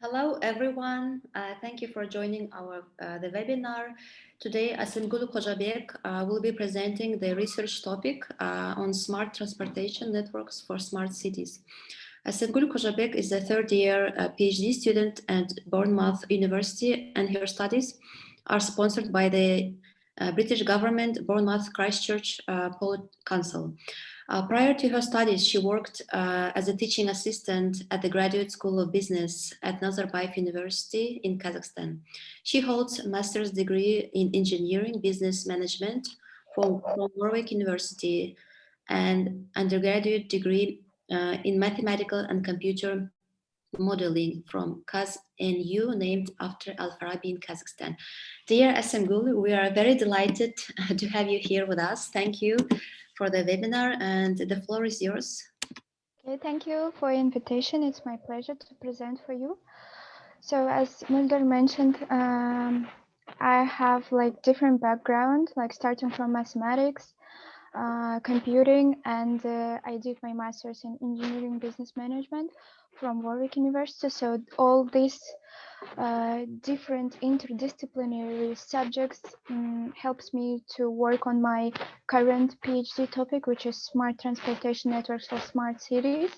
Hello, everyone. Thank you for joining our the webinar. Today, Assemgul Kozhabek will be presenting the research topic on smart transportation networks for smart cities. Assemgul Kozhabek is a third-year PhD student at Bournemouth University, and her studies are sponsored by the British government Bournemouth Christchurch Port Council. Prior to her studies, she worked as a teaching assistant at the Graduate School of Business at Nazarbayev University in Kazakhstan. She holds a master's degree in engineering business management from Warwick University and undergraduate degree in mathematical and computer modeling from KazNU, named after Al-Farabi in Kazakhstan. Dear Assemgul, we are very delighted to have you here with us. Thank you for the webinar, and the floor is yours. Okay, thank you for your invitation. It's my pleasure to present for you. So as Mulder mentioned, I have like different background, like starting from mathematics, computing, and I did my master's in engineering business management from Warwick University. So all these different interdisciplinary subjects helps me to work on my current PhD topic, which is smart transportation networks for smart cities.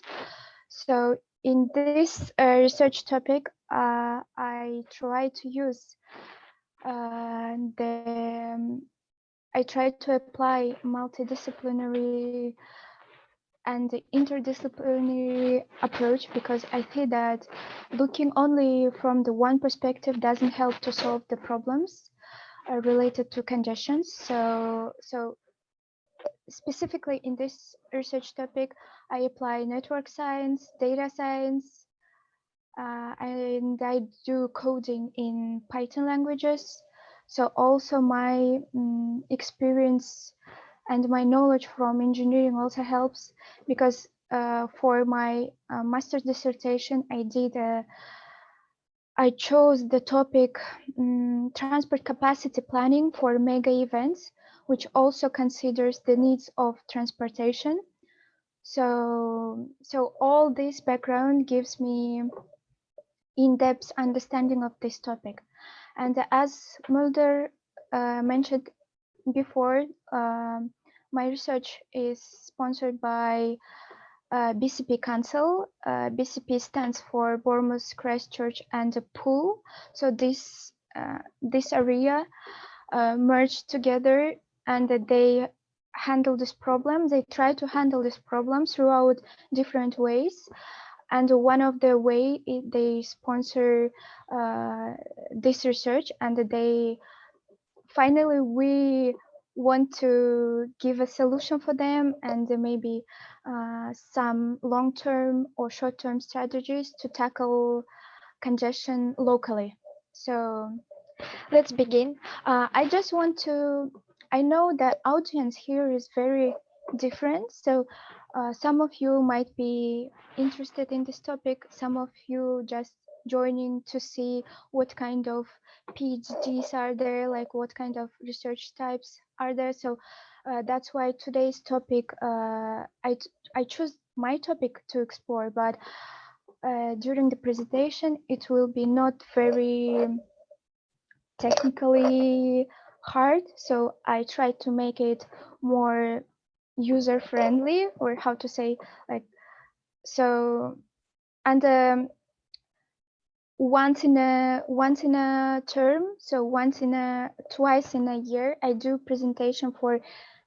So in this research topic, I try to use I try to apply multidisciplinary and interdisciplinary approach, because I see that looking only from the one perspective doesn't help to solve the problems related to congestion. So specifically in this research topic, I apply network science, data science, and I do coding in Python languages. So also my experience and my knowledge from engineering also helps, because for my master's dissertation, I chose the topic transport capacity planning for mega events, which also considers the needs of transportation. So all this background gives me in-depth understanding of this topic. And as Mulder mentioned before, my research is sponsored by BCP Council. BCP stands for Bournemouth, Christchurch, and the Pool. So this area merged together, and they handle this problem. They try to handle this problem throughout different ways. And one of the way they sponsor this research, and they finally we want to give a solution for them, and maybe some long-term or short-term strategies to tackle congestion locally. So let's begin. I know that audience here is very different, so some of you might be interested in this topic, some of you just joining to see what kind of PhDs are there, like what kind of research types are there. So that's why today's topic, I chose my topic to explore, but during the presentation, it will be not very technically hard, so I try to make it more user friendly, or how to say, like, so. And once in a term, so twice in a year, I do presentation for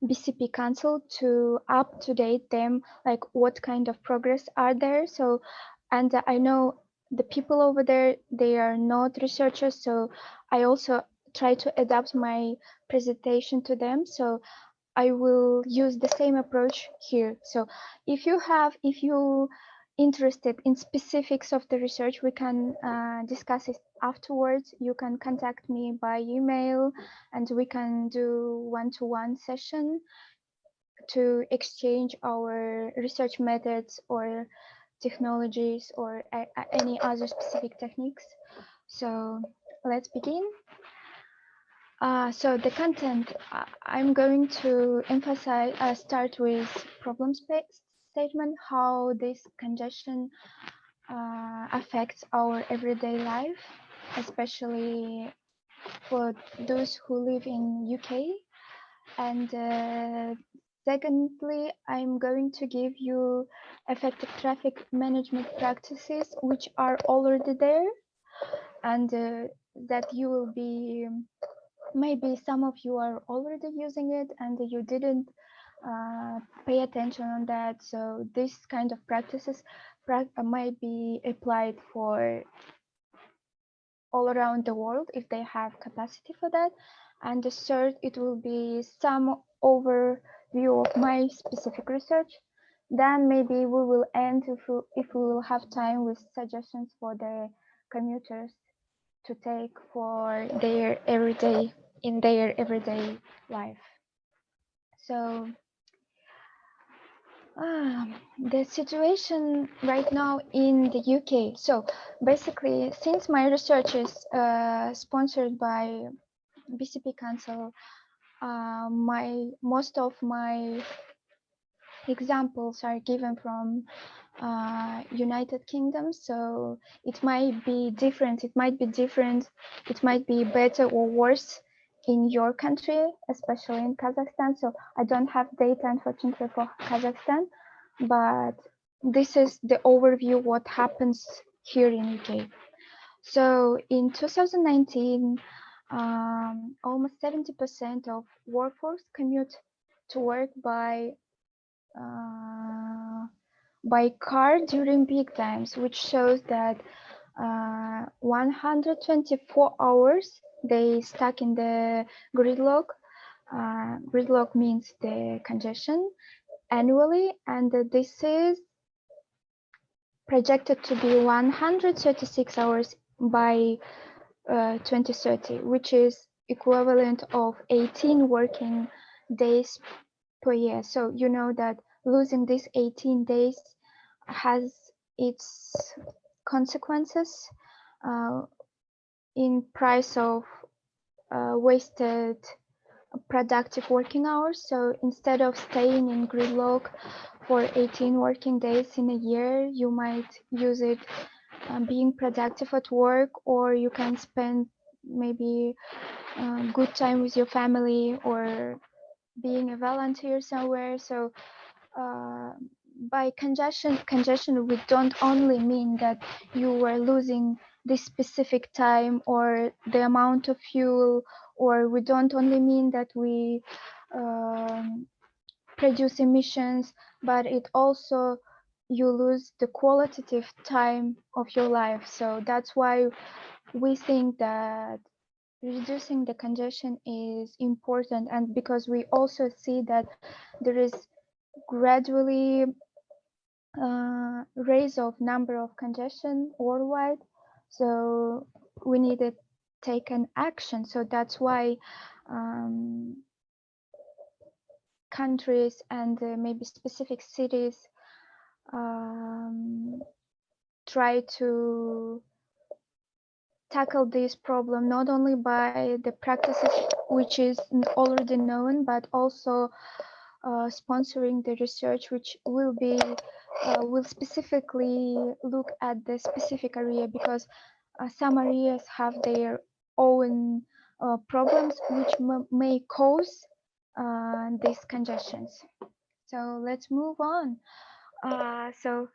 BCP Council to up to date them, like what kind of progress are there. So, and I know the people over there, they are not researchers, so I also try to adapt my presentation to them. So I will use the same approach here. So if you interested in specifics of the research, we can discuss it afterwards. You can contact me by email, and we can do one-to-one session to exchange our research methods or technologies or any other specific techniques. So let's begin. So the content, I'm going to emphasize, start with problem statement, how this congestion affects our everyday life, especially for those who live in UK. And secondly, I'm going to give you effective traffic management practices which are already there, and that you will be, maybe some of you are already using it and you didn't pay attention on that. So this kind of practices might be applied for all around the world if they have capacity for that. And the third, it will be some overview of my specific research. Then maybe we will end if we will have time with suggestions for the commuters to take for their everyday in their everyday life. So the situation right now in the UK. So basically, since my research is sponsored by BCP Council, most of my examples are given from United Kingdom. So it might be different. It might be different. It might be better or worse in your country, especially in Kazakhstan. So I don't have data, unfortunately, for Kazakhstan, but this is the overview what happens here in UK. So in 2019, almost 70% of workforce commute to work by car during peak times, which shows that 124 hours they stuck in the gridlock. Gridlock means the congestion annually, and this is projected to be 136 hours by 2030, which is equivalent of 18 working days per year. So you know that losing these 18 days has its consequences in price of wasted productive working hours. So instead of staying in gridlock for 18 working days in a year, you might use it being productive at work, or you can spend maybe good time with your family or being a volunteer somewhere. So by congestion, we don't only mean that you were losing this specific time or the amount of fuel, or we don't only mean that we produce emissions, but it also you lose the qualitative time of your life. So that's why we think that reducing the congestion is important, and because we also see that there is gradually raise of number of congestion worldwide, so we need to take an action. So that's why countries and maybe specific cities try to tackle this problem not only by the practices which is already known, but also sponsoring the research which will specifically look at the specific area, because some areas have their own problems which may cause these congestions. So let's move on. So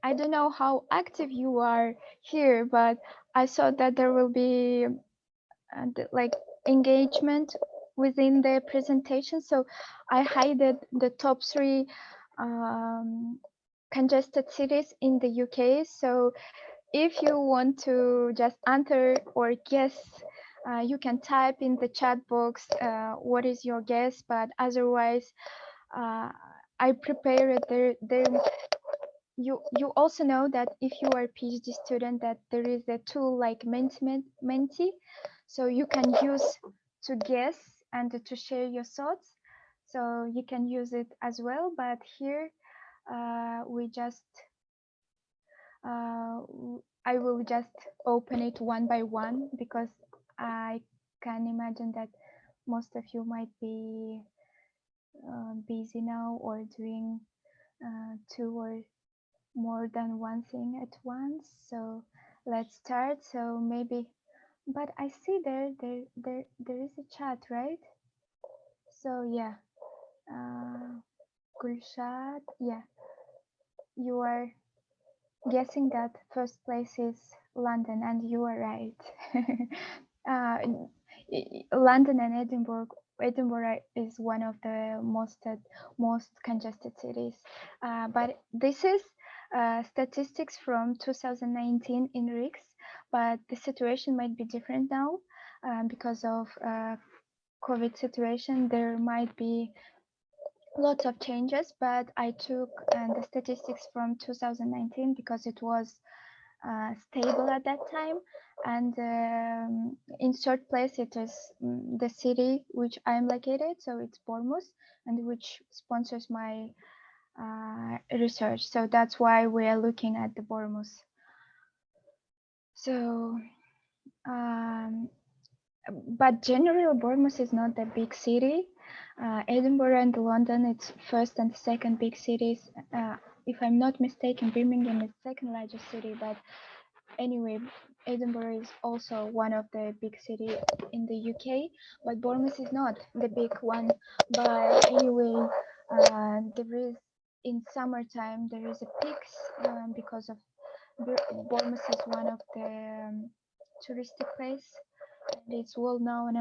I don't know how active you are here, but I thought that there will be like engagement within the presentation. So I highlighted the top 3 congested cities in the UK. So if you want to just answer or guess, you can type in the chat box what is your guess, but otherwise I prepared you also know that if you are a PhD student that there is a tool like Menti, so you can use to guess and to share your thoughts, so you can use it as well. But here we just I will just open it one by one, because I can imagine that most of you might be busy now or doing 2 or more than one thing at once. So let's start. So maybe, but I see there is a chat, right? So yeah, Gulshat, yeah, you are guessing that first place is London, and you are right. uh, London and Edinburgh. Edinburgh is one of the most congested cities. But this is statistics from 2019 in RICS, but the situation might be different now because of COVID situation. There might be lots of changes, but I took the statistics from 2019 because it was stable at that time. And in third place, it is the city which I'm located, so it's Bournemouth, and which sponsors my research. So that's why we are looking at the Bournemouth. So, but generally, Bournemouth is not a big city. Edinburgh and London, it's first and second big cities. If I'm not mistaken, Birmingham is second largest city, but anyway, Edinburgh is also one of the big cities in the UK, but Bournemouth is not the big one. But anyway, there is in summertime there is a peaks because of Bournemouth is one of the touristic place, and it's well known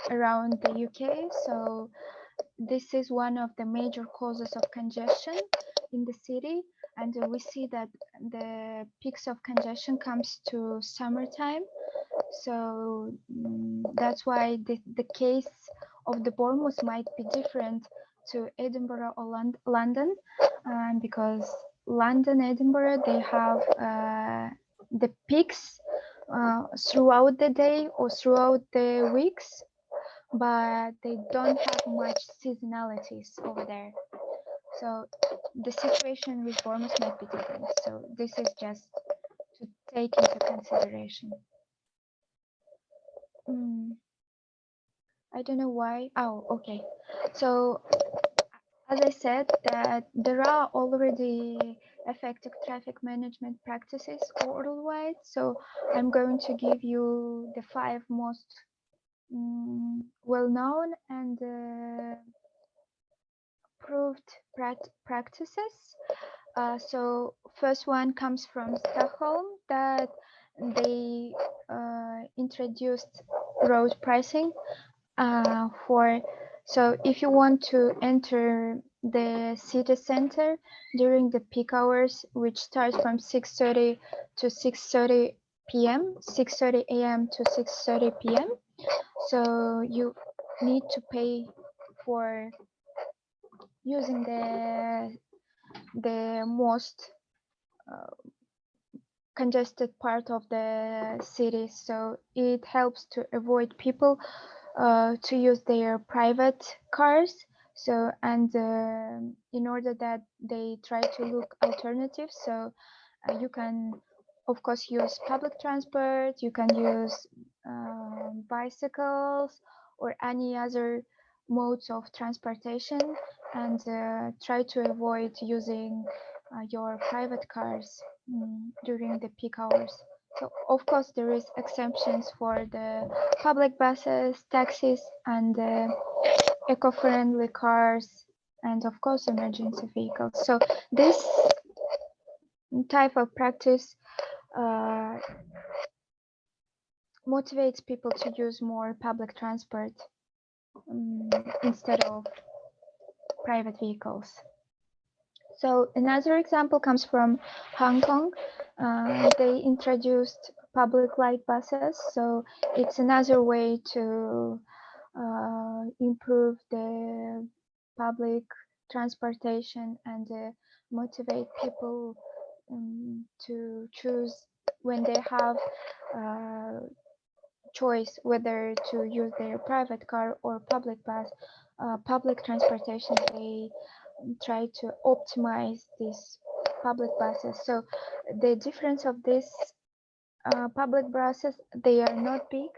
around the UK. So this is one of the major causes of congestion in the city, and we see that the peaks of congestion comes to summertime. So that's why the case of the Bournemouth might be different to Edinburgh or London, because London, Edinburgh, they have the peaks throughout the day or throughout the weeks, but they don't have much seasonalities over there. So the situation with Bournemouth might be different. So this is just to take into consideration. I don't know why. Oh, okay. So as I said, that there are already effective traffic management practices worldwide. So I'm going to give you the 5 most well-known and proved practices. So first one comes from Stockholm, that they introduced road pricing for. So if you want to enter the city center during the peak hours, which starts from 6:30 to 6:30 p.m., 6:30 a.m. to 6:30 p.m. So you need to pay for using the most congested part of the city. So it helps to avoid people to use their private cars. So and in order that they try to look alternatives, so you can of course use public transport, you can use bicycles or any other modes of transportation, and try to avoid using your private cars during the peak hours. So of course there is exemptions for the public buses, taxis, and eco-friendly cars, and of course emergency vehicles. So this type of practice motivates people to use more public transport instead of private vehicles. So another example comes from Hong Kong. They introduced public light buses. So it's another way to improve the public transportation and motivate people to choose when they have choice whether to use their private car or public bus, public transportation. They try to optimize these public buses. So the difference of this public buses, they are not big,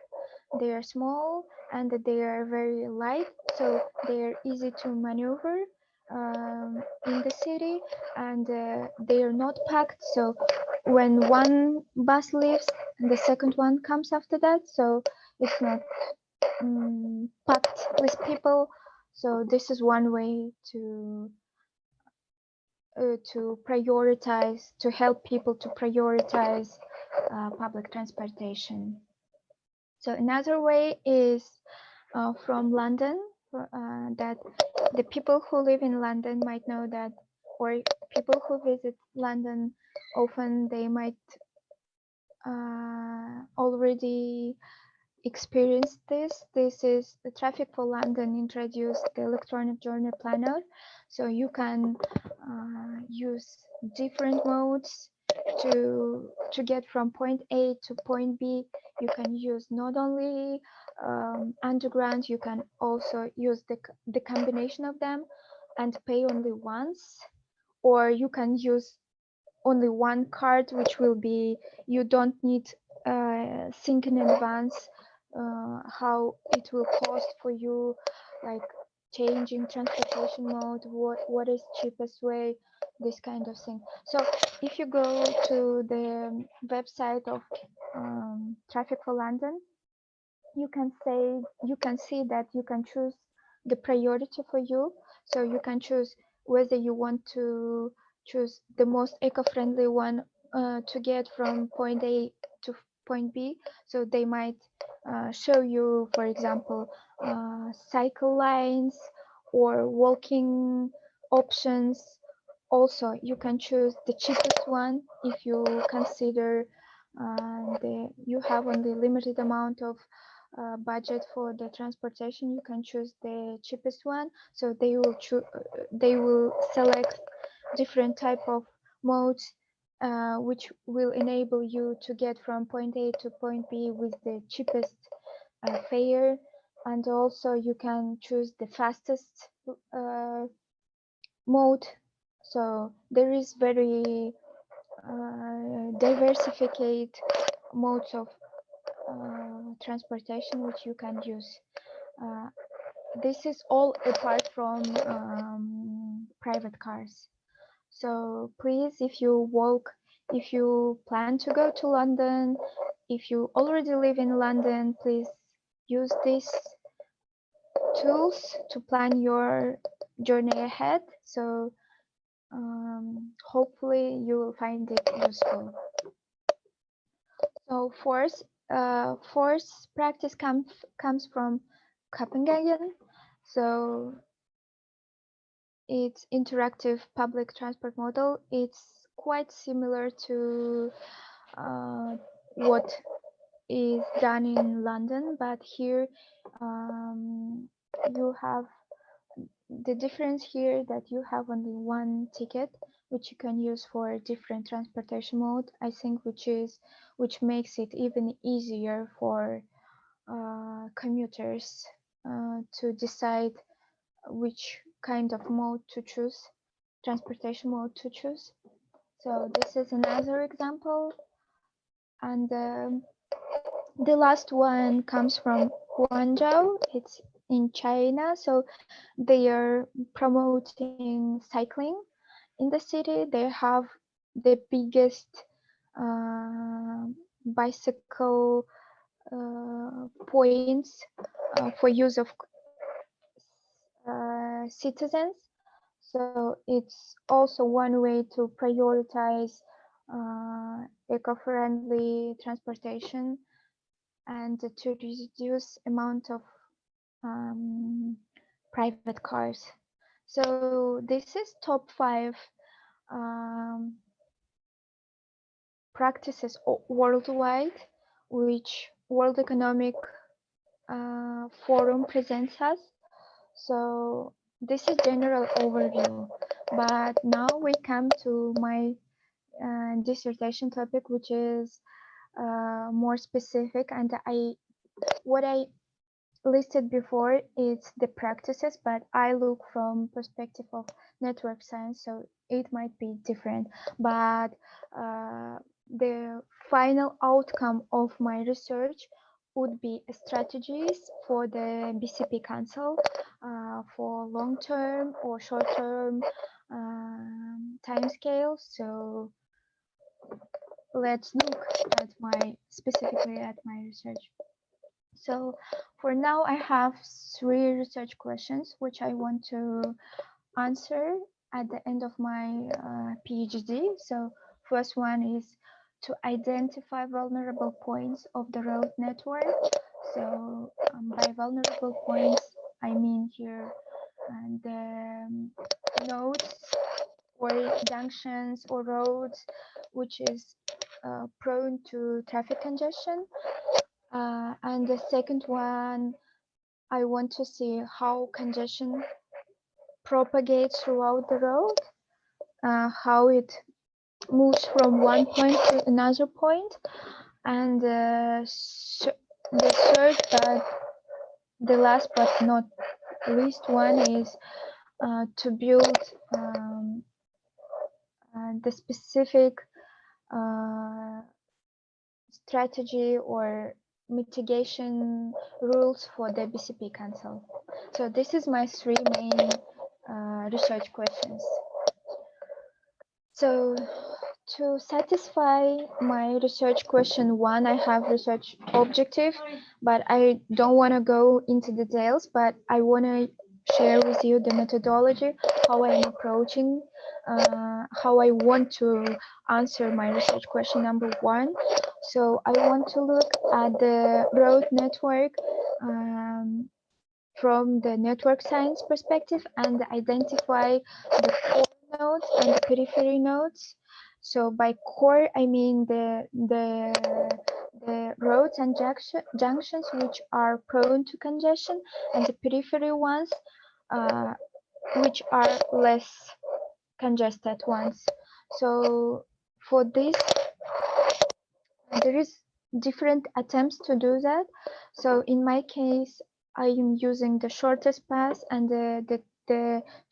they are small, and they are very light, so they are easy to maneuver, in the city, and they are not packed. So when one bus leaves, the second one comes after that. So it's not packed with people. So this is one way to prioritize, to help people to prioritize public transportation. So another way is from London, that the people who live in London might know that, or people who visit London often, they might already experience this. This is the Traffic for London introduced the electronic journey planner. So you can use different modes to get from point A to point B. You can use not only underground, you can also use the combination of them and pay only once, or you can use only one card, which will be, you don't need think in advance how it will cost for you, like changing transportation mode, what is cheapest way, this kind of thing. So if you go to the website of Traffic for London, you can see that you can choose the priority for you. So you can choose whether you want to choose the most eco-friendly one to get from point A to point B. So they might show you, for example, cycle lines or walking options. Also, you can choose the cheapest one if you consider you have only limited amount of budget for the transportation. You can choose the cheapest one. So they will select different type of modes which will enable you to get from point A to point B with the cheapest fare. And also you can choose the fastest mode. So there is very diversified modes of transportation which you can use. This is all apart from private cars. So please, if you plan to go to London, if you already live in London, please use these tools to plan your journey ahead. So hopefully you will find it useful. So fourth practice comes from Copenhagen. So its interactive public transport model, it's quite similar to what is done in London, but here you have the difference here that you have only one ticket which you can use for different transportation mode, I think, which makes it even easier for commuters to decide which kind of mode to choose, transportation mode to choose. So this is another example. And the last one comes from Guangzhou. It's in China. So they are promoting cycling in the city. They have the biggest bicycle points for use of citizens. So it's also one way to prioritize eco-friendly transportation and to reduce amount of private cars. So this is top 5 practices worldwide, which World Economic Forum presents us. So this is general overview, but now we come to my dissertation topic, which is more specific, and what I listed before is the practices, but I look from perspective of network science, so it might be different, but the final outcome of my research would be strategies for the BCP Council for long-term or short-term time scales. So let's look at specifically at my research. So for now, I have 3 research questions which I want to answer at the end of my PhD. So first one is to identify vulnerable points of the road network. So by vulnerable points, I mean here the nodes or junctions or roads which is prone to traffic congestion. And the second one, I want to see how congestion propagates throughout the road, how it moves from one point to another point. And the third, but the last but not least one is to build the specific strategy or mitigation rules for the BCP Council. So this is my 3 main research questions. So to satisfy my research question 1, I have research objective, but I don't want to go into details, but I want to share with you the methodology, how I'm approaching, how I want to answer my research question number 1. So I want to look at the road network from the network science perspective and identify the core nodes and the periphery nodes. So by core, I mean the roads and junctions which are prone to congestion, and the periphery ones which are less congested ones. So for this, there is different attempts to do that. So in my case, I am using the shortest path and the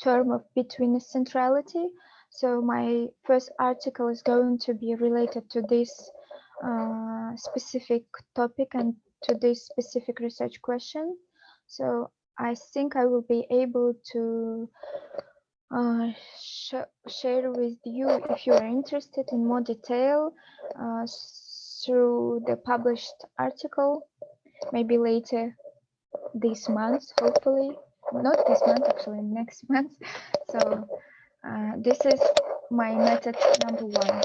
term of between centrality. So my first article is going to be related to this specific topic and to this specific research question. So I think I will be able to share with you, if you are interested in more detail, through the published article, maybe later this month, hopefully. Not this month, actually next month. So this is my method number 1.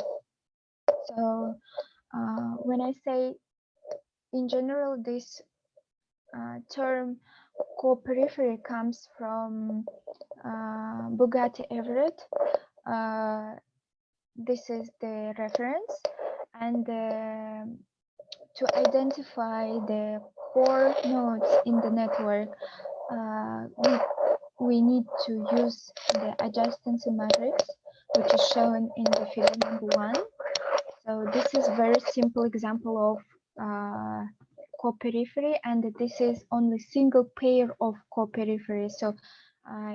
So when I say in general, this term co-periphery comes from Bugatti Everett. This is the reference, and to identify the core nodes in the network, we need to use the adjacency matrix, which is shown in the figure number 1. So this is a very simple example of co-periphery, and this is only single pair of co-periphery. So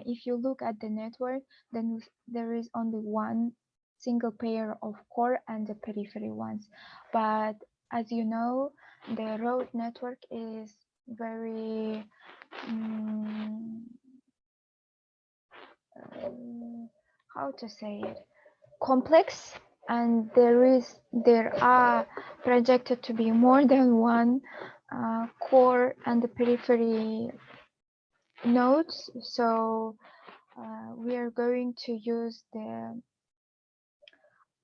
if you look at the network, then there is only one single pair of core and the periphery ones. But as you know, the road network is very how to say it, complex, and there are projected to be more than one core and the periphery nodes. So we are going to use the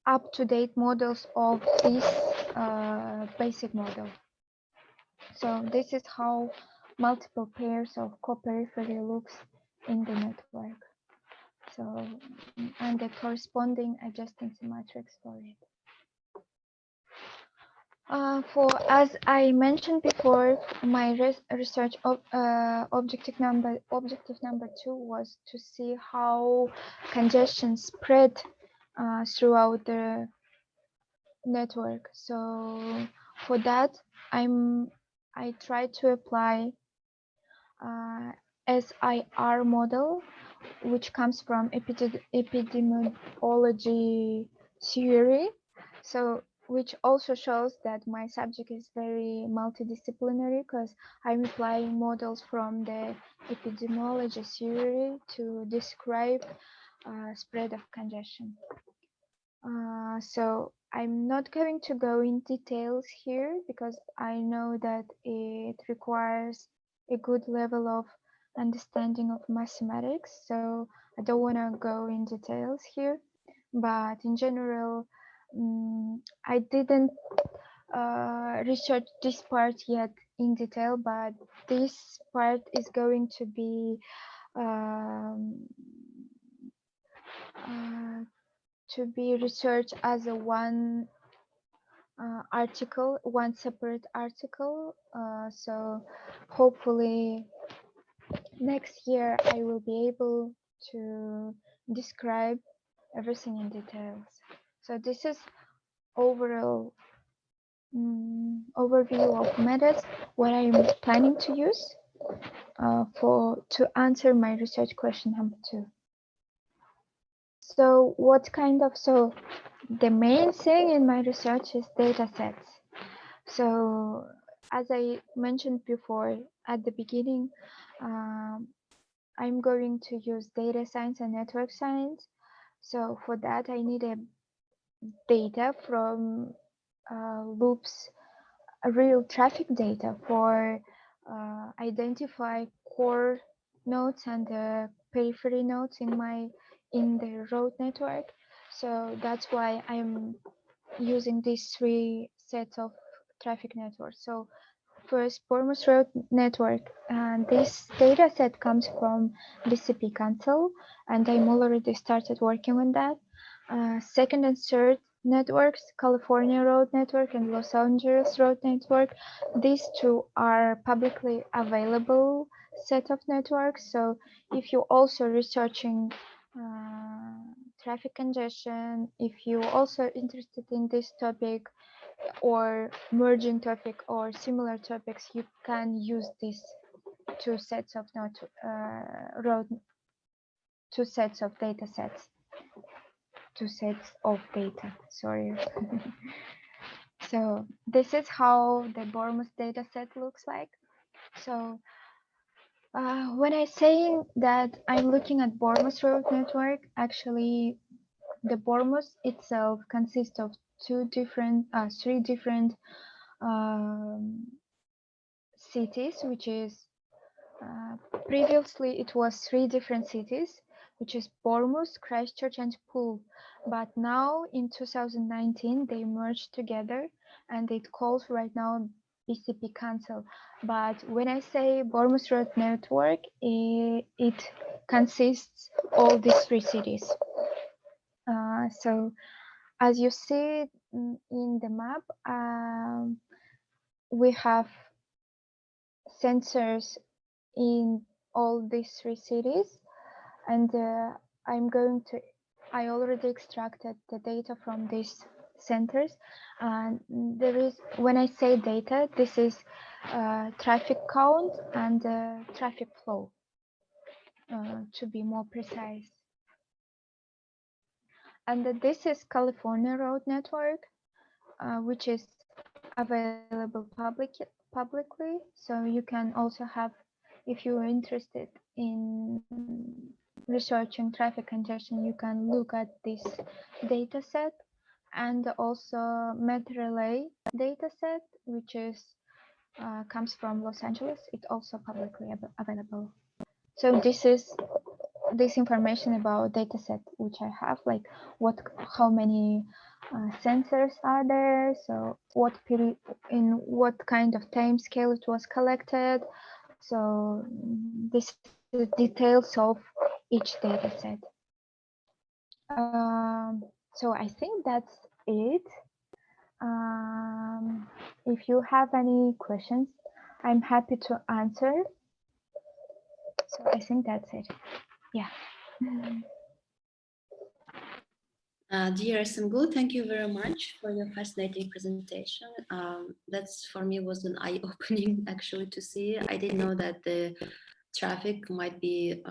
up-to-date models of this basic model. So this is how multiple pairs of co-periphery looks in the network. So, and the corresponding adjacency matrix for it. As I mentioned before, my research objective number 2 was to see how congestion spread throughout the network. So for that, I tried to apply SIR model, which comes from epidemiology theory. So which also shows that my subject is very multidisciplinary because I'm applying models from the epidemiology theory to describe spread of congestion. So I'm not going to go in details here because I know that it requires a good level of understanding of mathematics. So I don't want to go in details here. But in general, I didn't research this part yet in detail, but this part is going um, uh, to be researched as a one article, one separate article. So hopefully next year I will be able to describe everything in details. So this is overall overview of methods, what I'm planning to use to answer my research question number 2. So the main thing in my research is data sets. So as I mentioned before at the beginning, I'm going to use data science and network science. So for that, I need a data from loops, real traffic data for identify core nodes and the periphery nodes in the road network. So that's why I'm using these 3 sets of traffic networks. So first, Bournemouth Road Network, and this data set comes from BCP Council, and I'm already started working on that. Second and third networks, California Road Network and Los Angeles Road Network. These 2 are publicly available set of networks. So if you're also researching traffic congestion, if you're also interested in this topic, or merging topic or similar topics, you can use these 2 sets of two sets of data sets, 2 sets of data. Sorry. So this is how the Bournemouth data set looks like. So when I say that I'm looking at Bournemouth Road Network, actually the Bournemouth itself consists of 3 different um, cities, which is previously it was 3 different cities, which is Bournemouth, Christchurch, and Poole. But now in 2019 they merged together, and it calls right now BCP Council. But when I say Bournemouth Road Network, it consists all these 3 cities. So as you see in the map, we have sensors in all these 3 cities, and I already extracted the data from these centers, and there is, when I say data, this is traffic count and traffic flow, to be more precise. And this is California Road Network, which is available publicly, so you can also have, if you're interested in researching traffic congestion, you can look at this data set, and also MetRelay data set, which is comes from Los Angeles. It's also publicly available. So this is this information about data set which I have, like how many sensors are there, so what period, in what kind of time scale it was collected. So this is the details of each data set. So I think that's it. If you have any questions, I'm happy to answer. So I think that's it. Yeah. Dear Assemgul, thank you very much for your fascinating presentation. That's for me was an eye-opening actually to see. I didn't know that the traffic might be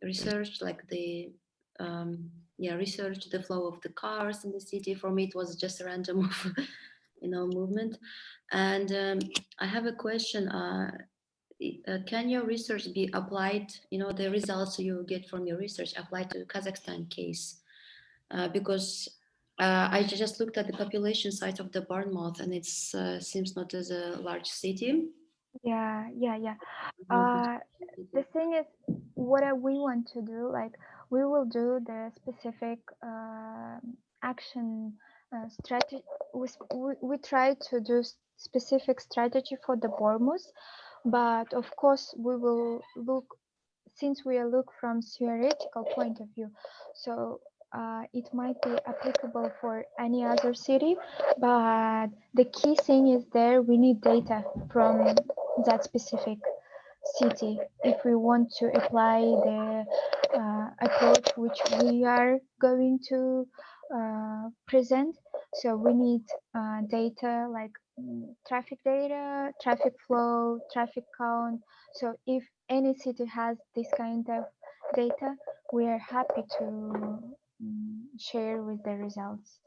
researched, like the research the flow of the cars in the city. For me, it was just a random movement. And I have a question. Can your research be applied, the results you get from your research applied to Kazakhstan case? Because I just looked at the population size of the Bournemouth, and it seems not as a large city. Yeah. The thing is, what we want to do, like we will do the specific action strategy. We try to do specific strategy for the Bournemouth, but of course we will look, since we look from theoretical point of view, so it might be applicable for any other city, but the key thing is there we need data from that specific city if we want to apply the approach which we are going to present. So we need data like traffic data, traffic flow, traffic count. So if any city has this kind of data, we are happy to share with the results.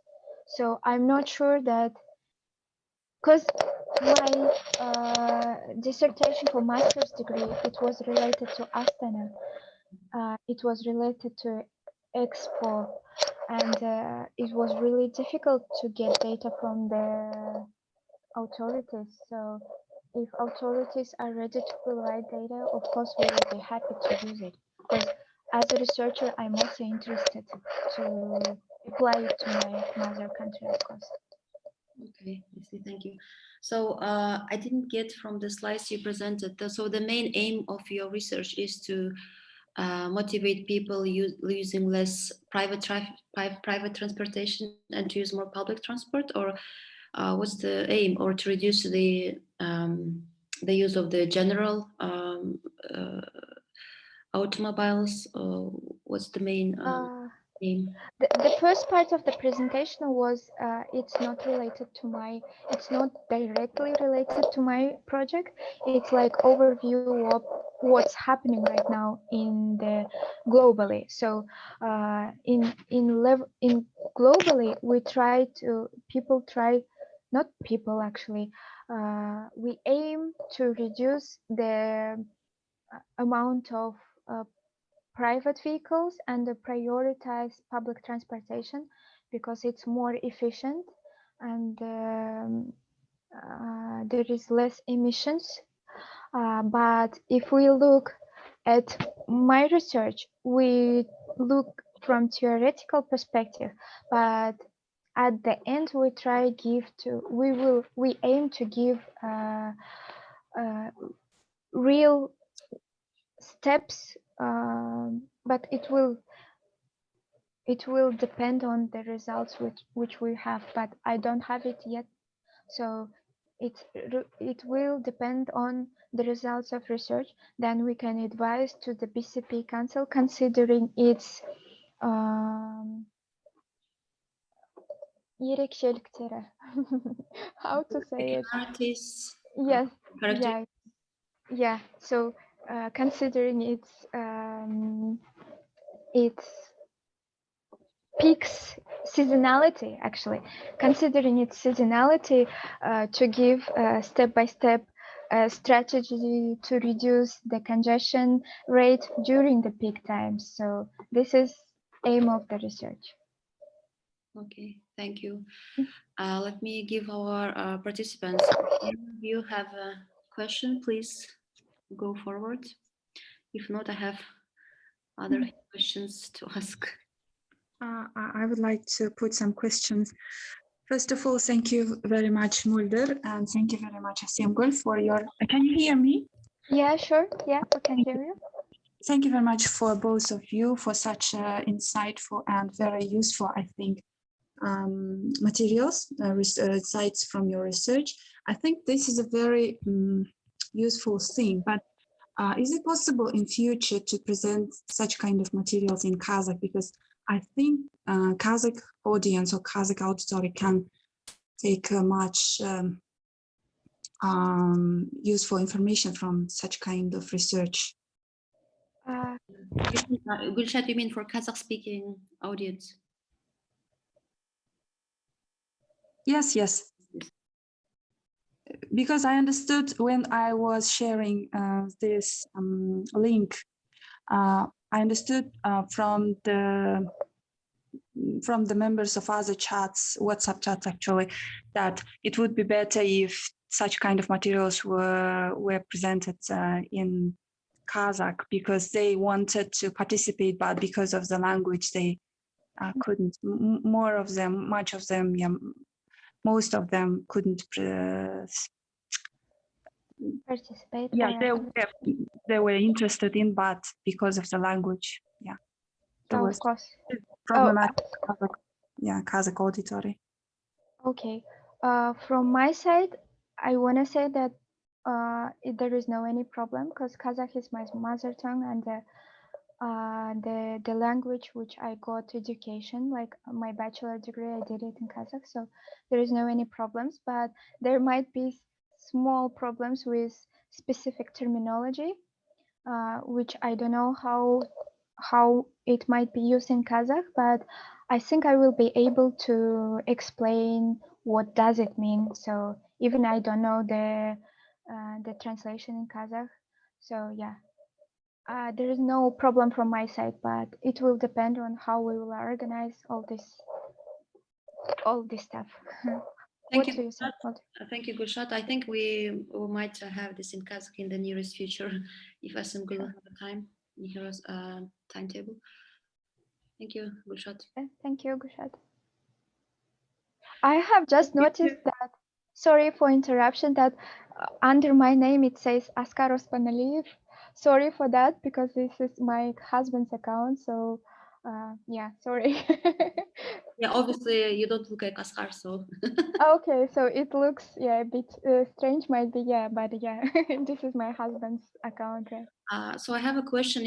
So I'm not sure that, because my dissertation for master's degree, it was related to Astana. It was related to Expo, and it was really difficult to get data from the authorities. So if authorities are ready to provide data, of course we will be happy to use it. Because as a researcher, I'm also interested to apply it to my mother country, of course. Okay, I see. Thank you. So I didn't get from the slides you presented. So the main aim of your research is to motivate people using less private transportation and to use more public transport, or what's the aim, or to reduce the use of the general automobiles? What's the main aim? The first part of the presentation was it's not directly related to my project. It's like overview of what's happening right now in the globally. So in globally we try to we aim to reduce the amount of private vehicles and prioritize public transportation because it's more efficient and there is less emissions. But if we look at my research, we look from theoretical perspective, but at the end we aim to give real steps, but it will depend on the results which we have, but I don't have it yet. So it will depend on the results of research. Then we can advise to the BCP Council considering its ерекшеліктері. How to say it? Yes. Yeah. So considering its peaks seasonality, actually, considering its seasonality, to give step-by-step strategy to reduce the congestion rate during the peak times. So this is aim of the research. Okay, thank you. Let me give our participants. If you have a question, please go forward. If not, I have other questions to ask. I would like to put some questions. First of all, thank you very much, Mulder, and thank you very much, Assemgul, for your... Can you hear me? Yeah, sure. Yeah, I can hear you. Thank you very much for both of you for such insightful and very useful, I think, materials, sites from your research. I think this is a very useful thing, but is it possible in future to present such kind of materials in Kazakh? Because I think Kazakh audience or Kazakh auditory can take much useful information from such kind of research. Gulshat, you mean for Kazakh-speaking audience? Yes, yes. Because I understood when I was sharing this link, I understood from the members of other chats, WhatsApp chats actually, that it would be better if such kind of materials were presented in Kazakh, because they wanted to participate, but because of the language they couldn't. Much of them, yeah, most of them couldn't. Participate. Yeah, they were interested in, but because of the language, yeah, there Oh, was of course. problematic. Kazakh auditory. Okay. From my side, I want to say that there is no any problem because Kazakh is my mother tongue, and the language which I got education, like my bachelor degree, I did it in Kazakh, so there is no any problems. But there might be small problems with specific terminology, which I don't know how it might be used in Kazakh, but I think I will be able to explain what does it mean. So even I don't know the translation in Kazakh. So yeah, there is no problem from my side, but it will depend on how we will organize all this stuff. Thank What you, do you say? Thank you, Gulshat. I think we might have this in Kazakh in the nearest future if Assemgul have a time in her timetable. Thank you, Gulshat. Thank you, Gushat. I have just noticed that, sorry for interruption, that under my name it says Askar Ospanaliyev. Sorry for that, because this is my husband's account. So yeah, sorry. Yeah, obviously you don't look like Askar, so. Okay, so it looks, yeah, a bit strange, might be, yeah, but yeah, this is my husband's account. Right? So I have a question.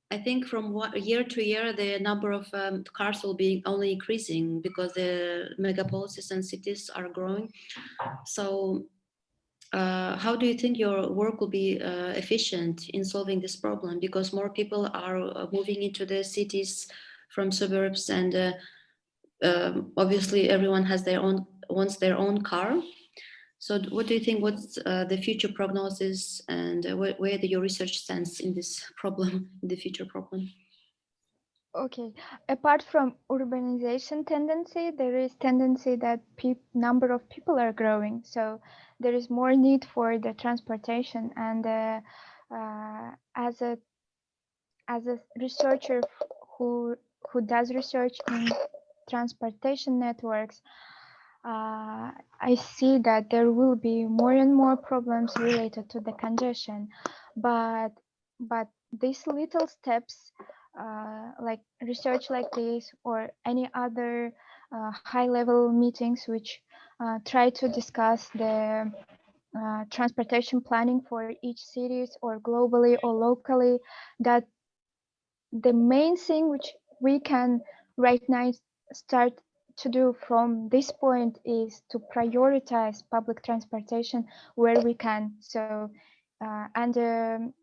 I think from year to year, the number of cars will be only increasing because the megapolises and cities are growing. So how do you think your work will be efficient in solving this problem? Because more people are moving into the cities from suburbs, and obviously everyone wants their own car. So what do you think, what's the future prognosis, and where do your research stands in this problem, in the future problem? Okay, apart from urbanization tendency, there is tendency that number of people are growing. So there is more need for the transportation, and as a researcher who does research in transportation networks, I see that there will be more and more problems related to the congestion, but these little steps, like research like this or any other high-level meetings which try to discuss the transportation planning for each cities or globally or locally, that the main thing which we can right now start to do from this point is to prioritize public transportation where we can. So and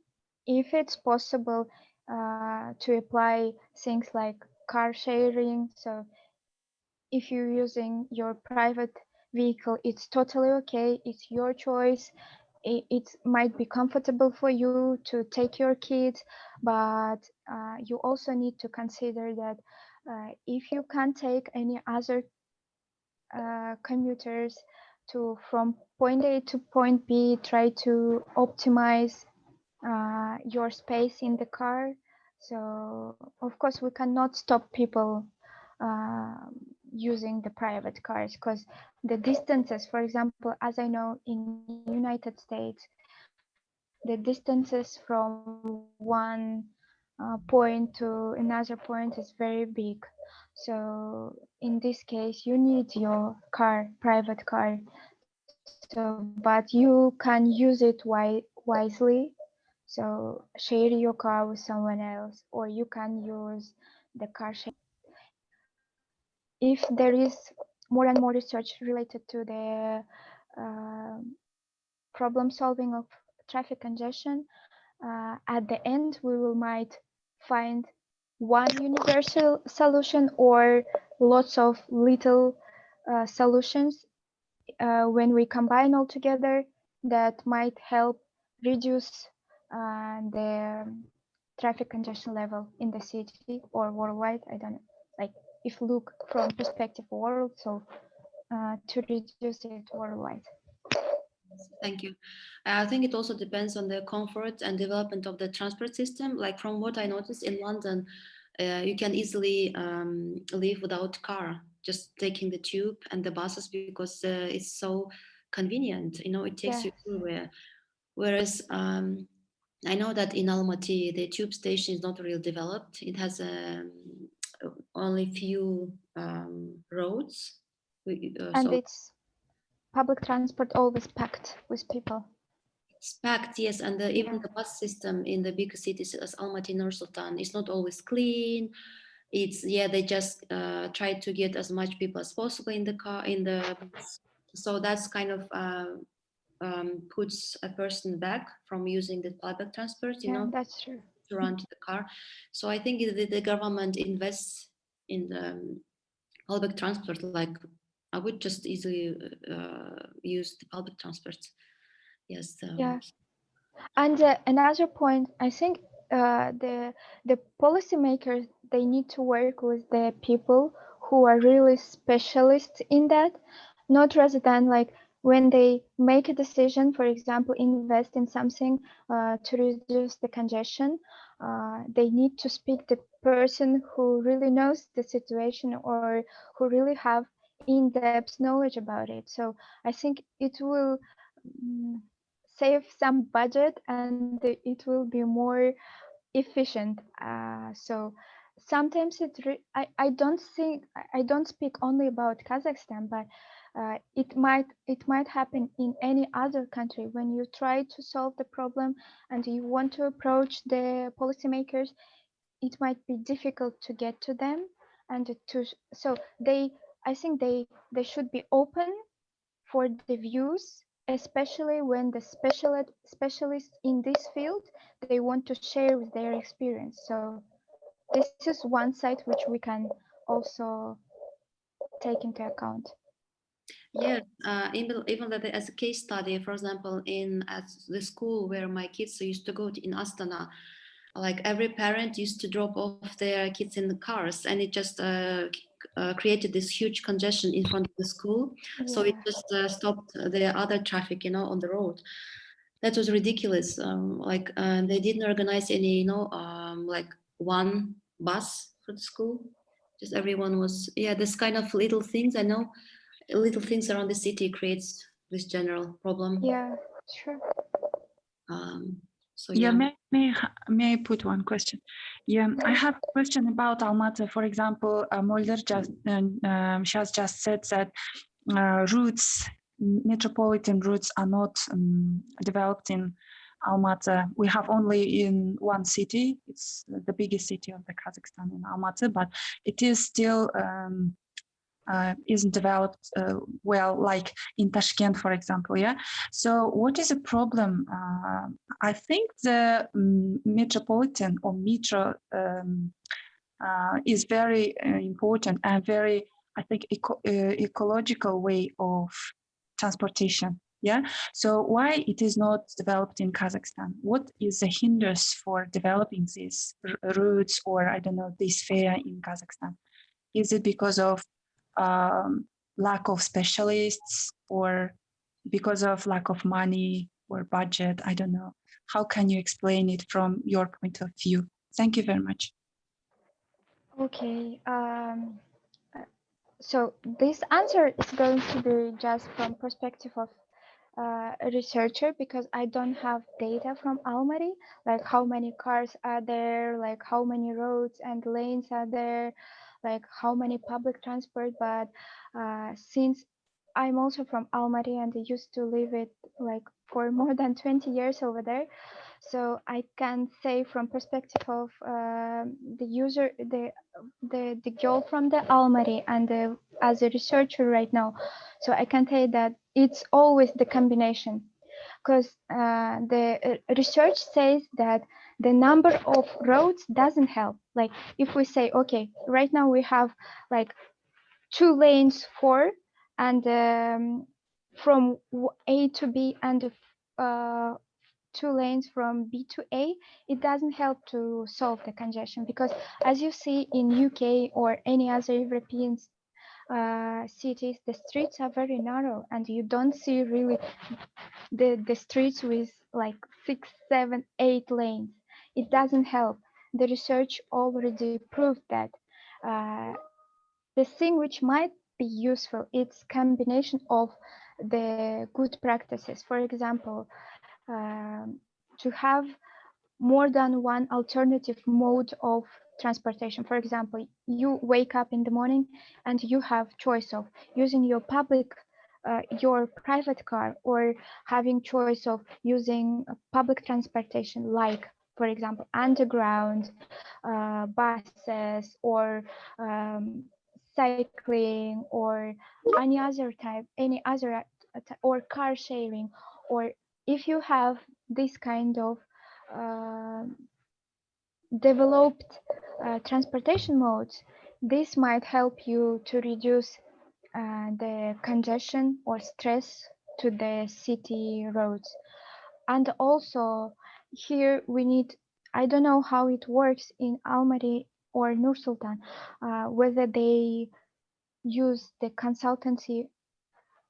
if it's possible to apply things like car sharing. So if you're using your private vehicle, it's totally okay, it's your choice. It might be comfortable for you to take your kids, but you also need to consider that if you can't take any other commuters to from point A to point B, try to optimize your space in the car. So of course we cannot stop people using the private cars, because the distances, for example, as I know in United States, the distances from one point to another point is very big. So in this case, you need your car, private car. So, but you can use it wisely. So share your car with someone else, or you can use the car share. If there is more and more research related to the problem solving of traffic congestion, at the end we will might find one universal solution or lots of little solutions when we combine all together that might help reduce the traffic congestion level in the city or worldwide. I don't know, like if look from perspective of world, so to reduce it worldwide. Thank you. I think it also depends on the comfort and development of the transport system. Like from what I noticed in London, you can easily live without car, just taking the tube and the buses because it's so convenient. You know, it takes you Yes. everywhere. Whereas I know that in Almaty, the tube station is not really developed. It has only few roads. And So it's public transport always packed with people. it's packed, yes, and even Yeah. the bus system in the big cities as Almaty, Nur Sultan is not always clean. It's they just try to get as much people as possible in the car in the bus. So that's kind of puts a person back from using the public transport, you Yeah, know, that's true. to run to the car. So I think the government invests in the public transport. Like I would just easily use the public transport. Yes. Yeah. And another point, I think the policymakers, they need to work with the people who are really specialists in that, not rather than like when they make a decision, for example, invest in something to reduce the congestion, they need to speak the person who really knows the situation or who really have in-depth knowledge about it. So I think it will mm, save some budget and it will be more efficient. So sometimes I don't think I don't speak only about Kazakhstan, but it might happen in any other country when you try to solve the problem and you want to approach the policymakers. It might be difficult to get to them and to so they I think they should be open for the views, especially when the specialists in this field they want to share with their experience. So this is one side which we can also take into account. Yes, even that as a case study, for example, in at the school where my kids used to go to in Astana, like every parent used to drop off their kids in the cars, and it just created this huge congestion in front of the school. So it Yeah, just stopped the other traffic, on the road. That was ridiculous. Like they didn't organize any, like one bus for the school. Just everyone was, this kind of little things. I know little things around the city creates this general problem. yeah, sure. Um, so Yeah, yeah. may I put one question? Yeah, I have a question about Almaty. For example, Mulder she has just said that routes, metropolitan routes, are not developed in Almaty. We have only in one city. It's the biggest city of the Kazakhstan, in Almaty, but it is still isn't developed well, like in Tashkent, for example. Yeah. So what is the problem? I think the metropolitan or metro is very important and very, I think, ecological way of transportation. Yeah. So why it is not developed in Kazakhstan? What is the hinders for developing these routes, or I don't know, this fair in Kazakhstan? Is it because of lack of specialists, or because of lack of money or budget? I don't know. How can you explain it from your point of view? Thank you very much. Okay. So this answer is going to be just from perspective of a researcher because I don't have data from Almaty, like how many cars are there, like how many roads and lanes are there, like how many public transport. But since I'm also from Almaty and I used to live it like for more than 20 years over there, so I can say from perspective of the user, the girl from the Almaty and as a researcher right now, so I can say that it's always the combination. because the research says that the number of roads doesn't help. Like if we say, okay, right now we have like 2 lanes for, and from A to B, and 2 lanes from B to A, it doesn't help to solve the congestion, because as you see in UK or any other European cities, the streets are very narrow, and you don't see really the streets with like 6, 7, 8 lanes. It doesn't help. The research already proved that the thing which might be useful, it's combination of the good practices. For example, to have more than one alternative mode of transportation. For example, you wake up in the morning and you have choice of using your your private car, or having choice of using public transportation, like for example underground buses, or cycling, or any other type, or car sharing. Or if you have this kind of developed transportation modes, this might help you to reduce the congestion or stress to the city roads. And also here we need, I don't know how it works in Almaty or Nur Sultan, whether they use the consultancy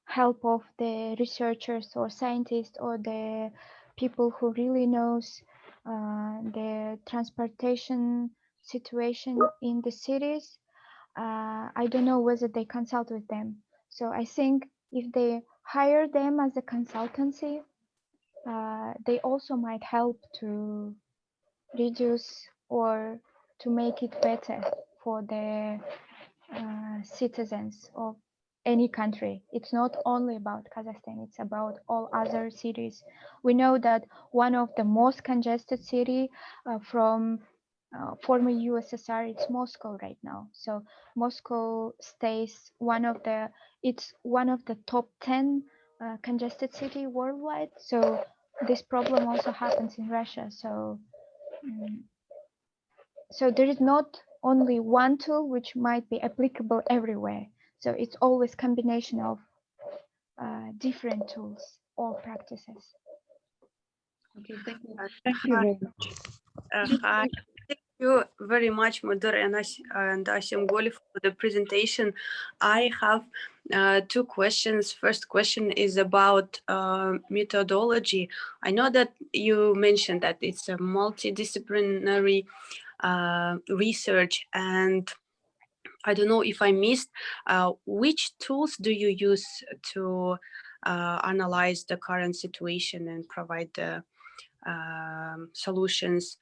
help of the researchers or scientists, or the people who really knows the transportation situation in the cities. I don't know whether they consult with them. So I think if they hire them as a consultancy, they also might help to reduce or to make it better for the citizens of any country. It's not only about Kazakhstan, it's about all other cities. We know that one of the most congested city from former USSR, it's Moscow right now. So Moscow stays it's one of the top 10 congested city worldwide. So this problem also happens in Russia. So so there is not only one tool which might be applicable everywhere. So it's always combination of different tools or practices. Okay, thank you. Thank you very much. Hi. Thank you very much, Mudir and Assemgul, for the presentation. I have 2 questions. First question is about methodology. I know that you mentioned that it's a multidisciplinary research, and I don't know if I missed, which tools do you use to analyze the current situation and provide the solutions?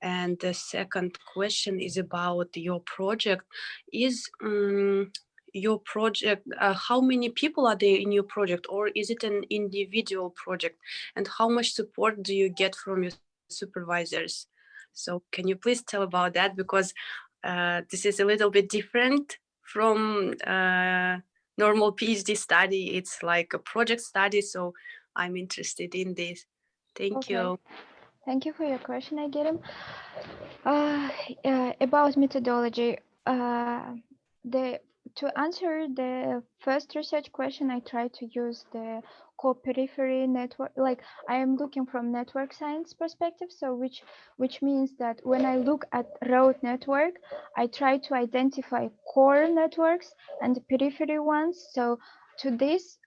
And the second question is about your project. Is your project, how many people are there in your project, or is it an individual project? And how much support do you get from your supervisors? So can you please tell about that? Because this is a little bit different from normal PhD study. It's like a project study, so I'm interested in this. Thank you. Thank you for your question, Aigerim. About methodology, to answer the first research question, I try to use the co-periphery network. Like I am looking from network science perspective, so which means that when I look at road network, I try to identify core networks and periphery ones. So to this,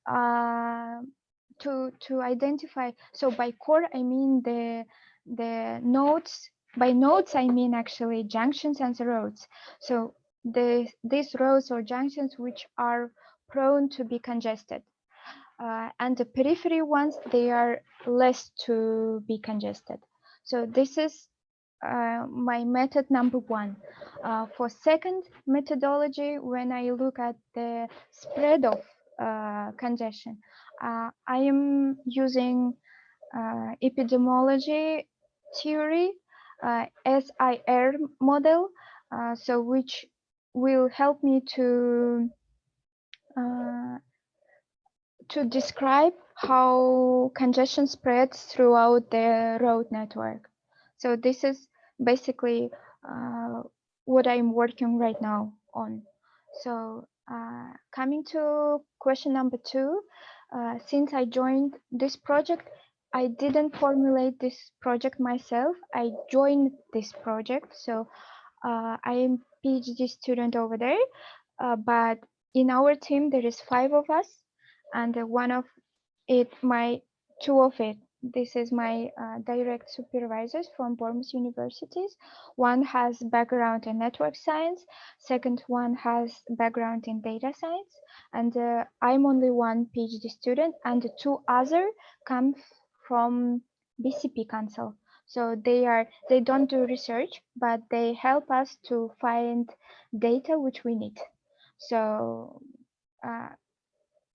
to identify, so by core I mean the nodes. By nodes I mean actually junctions and the roads. So these roads or junctions which are prone to be congested, and the periphery ones, they are less to be congested. So this is my method number 1. For second methodology, when I look at the spread of congestion, I am using epidemiology theory, SIR model, so which will help me to to describe how congestion spreads throughout the road network. So this is basically what I'm working right now on. So coming to question number 2, since I joined this project, I didn't formulate this project myself. I joined this project. So I am PhD student over there, but in our team there is 5 of us, and one of it, two of it, this is my direct supervisors from Bournemouth Universities. One has background in network science, second one has background in data science, and I'm only one PhD student, and the 2 other come from BCP Council. So they don't do research, but they help us to find data which we need. So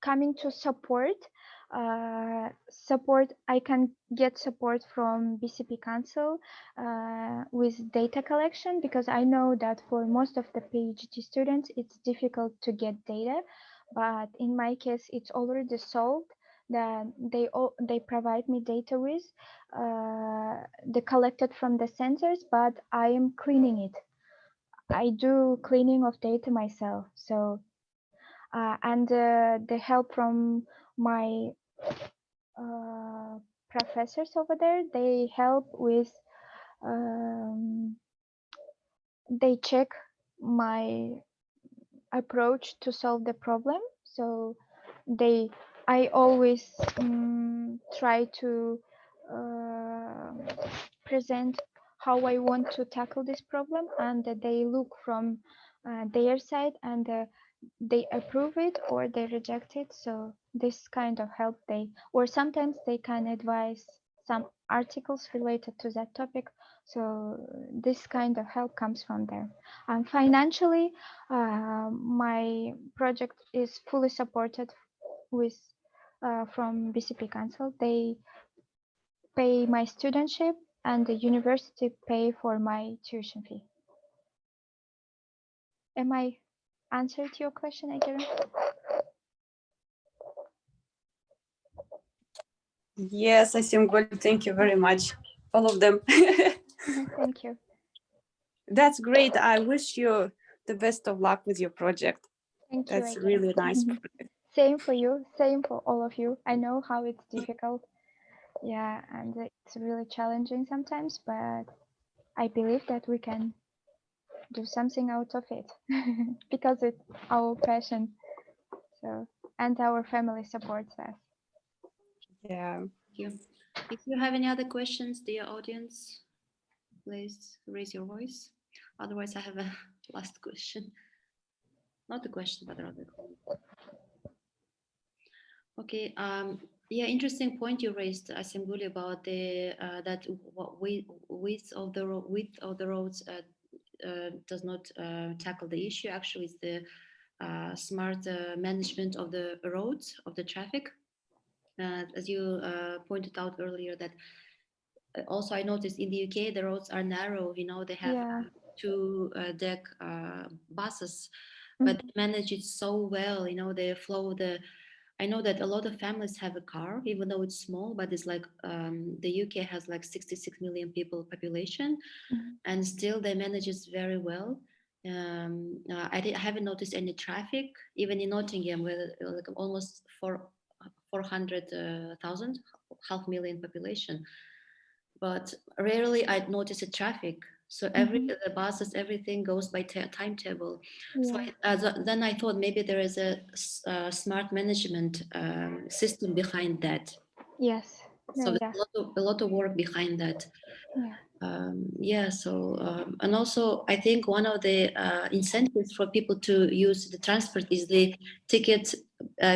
coming to support, I can get support from BCP Council with data collection, because I know that for most of the PhD students it's difficult to get data, but in my case it's already solved. That they provide me data with the collected from the sensors, but I am cleaning it. I do cleaning of data myself. So and the help from my professors over there, they help with they check my approach to solve the problem. So I always try to present how I want to tackle this problem, and they look from their side, and they approve it or they reject it. So this kind of help, or sometimes they can advise some articles related to that topic. So this kind of help comes from there. And financially, my project is fully supported with from BCP Council. They pay my studentship, and the university pay for my tuition fee. Am I answered your question, Egeren? Yes, Assemgul, thank you very much. All of them. Thank you. That's great. I wish you the best of luck with your project. Thank you. That's really nice project. Same for you. Same for all of you. I know how it's difficult. Yeah, and it's really challenging sometimes, but I believe that we can do something out of it because it's our passion. So, and our family supports us. Yeah. Thank you. If you have any other questions, dear audience, please raise your voice. Otherwise, I have a last question. Not a question, but rather. Okay. Yeah, interesting point you raised, Assemgul, about the that width of the roads does not tackle the issue. Actually, it's the smart management of the roads, of the traffic. As you pointed out earlier, that also I noticed in the UK the roads are narrow. You know, they have 2 deck buses, but they manage it so well. You know, they flow I know that a lot of families have a car, even though it's small, but it's like the UK has like 66 million people population, and still they manage it very well. I haven't noticed any traffic, even in Nottingham, where like almost 400,000, 500,000 population. But rarely I notice a traffic. So the buses, everything goes by timetable. Yeah. So then I thought maybe there is a smart management system behind that. Yes. So there's a lot of work behind that. Yeah. And also I think one of the incentives for people to use the transport is the ticket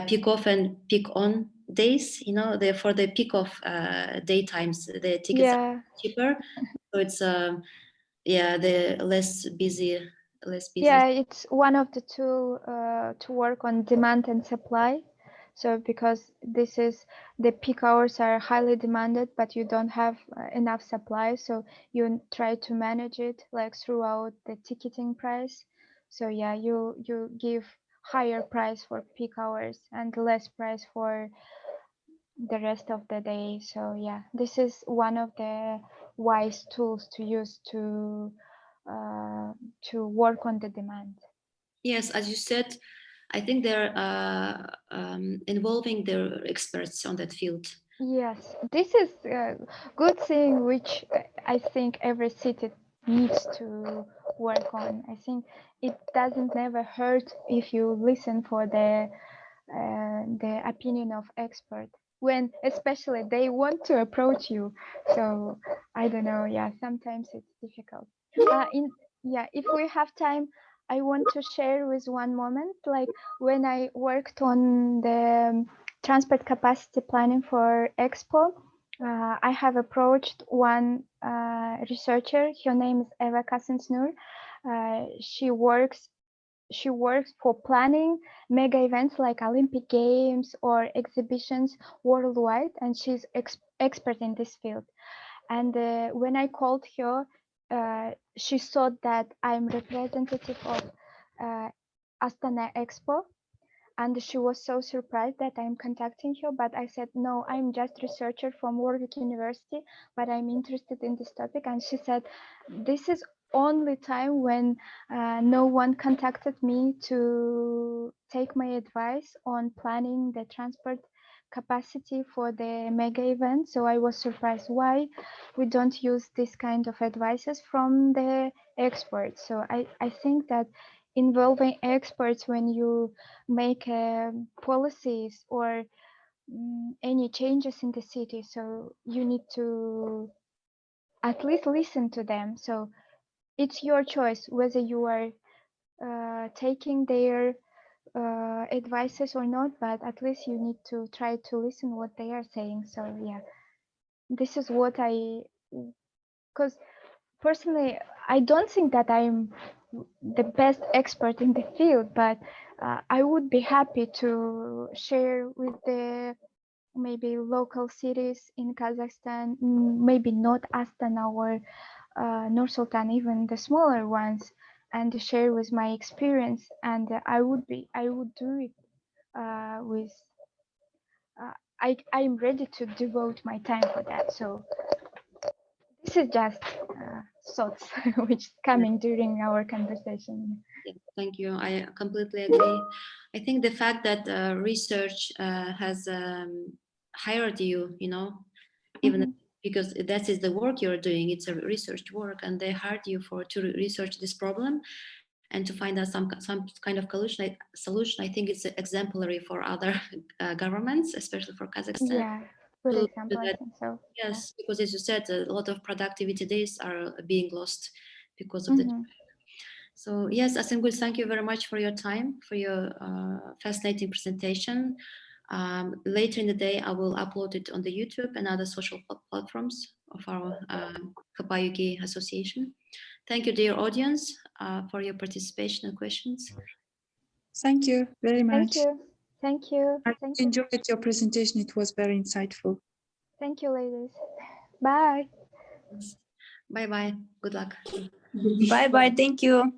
peak off and peak on days. You know, for the peak off day times, the tickets are cheaper. So it's the less busy. Yeah, it's one of the tool to work on demand and supply. So because the peak hours are highly demanded, but you don't have enough supply, so you try to manage it like throughout the ticketing price. So yeah, you give higher price for peak hours and less price for the rest of the day. So yeah, this is one of the wise tools to use to work on the demand. Yes, as you said, I think they're involving their experts on that field. Yes, this is a good thing which I think every city needs to work on. I think it doesn't never hurt if you listen for the opinion of expert when especially they want to approach you. So I don't know. Yeah, sometimes it's difficult. If we have time, I want to share with one moment, like when I worked on the transport capacity planning for Expo. I have approached one researcher. Her name is Eva KazNU. She works for planning mega events like Olympic Games or exhibitions worldwide, and she's expert in this field. And when I called her, she thought that I'm representative of Astana Expo, and she was so surprised that I'm contacting her. But I said, no, I'm just researcher from Warwick University, but I'm interested in this topic. And she said, this is only time when no one contacted me to take my advice on planning the transport capacity for the mega event. So I was surprised why we don't use this kind of advices from the experts. So I think that involving experts when you make policies or any changes in the city, so you need to at least listen to them. So it's your choice whether you are taking their advices or not, but at least you need to try to listen what they are saying. So yeah, this is what because personally I don't think that I'm the best expert in the field, but I would be happy to share with the maybe local cities in Kazakhstan, maybe not Astana or Nur Sultan, even the smaller ones, and share with my experience. And I would do it with. I'm ready to devote my time for that. So this is just thoughts which coming during our conversation. Yeah, thank you. I completely agree. I think the fact that research has hired you, even because that is the work you're doing, it's a research work, and they hired you to research this problem and to find out some kind of solution. I think it's exemplary for other governments, especially for Kazakhstan. Yeah, good example. I think so. Yes, because as you said, a lot of productivity days are being lost because of the. So yes, Assemgul, thank you very much for your time, for your fascinating presentation. Later in the day, I will upload it on the YouTube and other social platforms of our KPI UK Association. Thank you, dear audience, for your participation and questions. Thank you very much. Thank you. Thank you. I Thank you. enjoyed your presentation. It was very insightful. Thank you, ladies. Bye. Bye-bye. Good luck. Bye-bye. Thank you.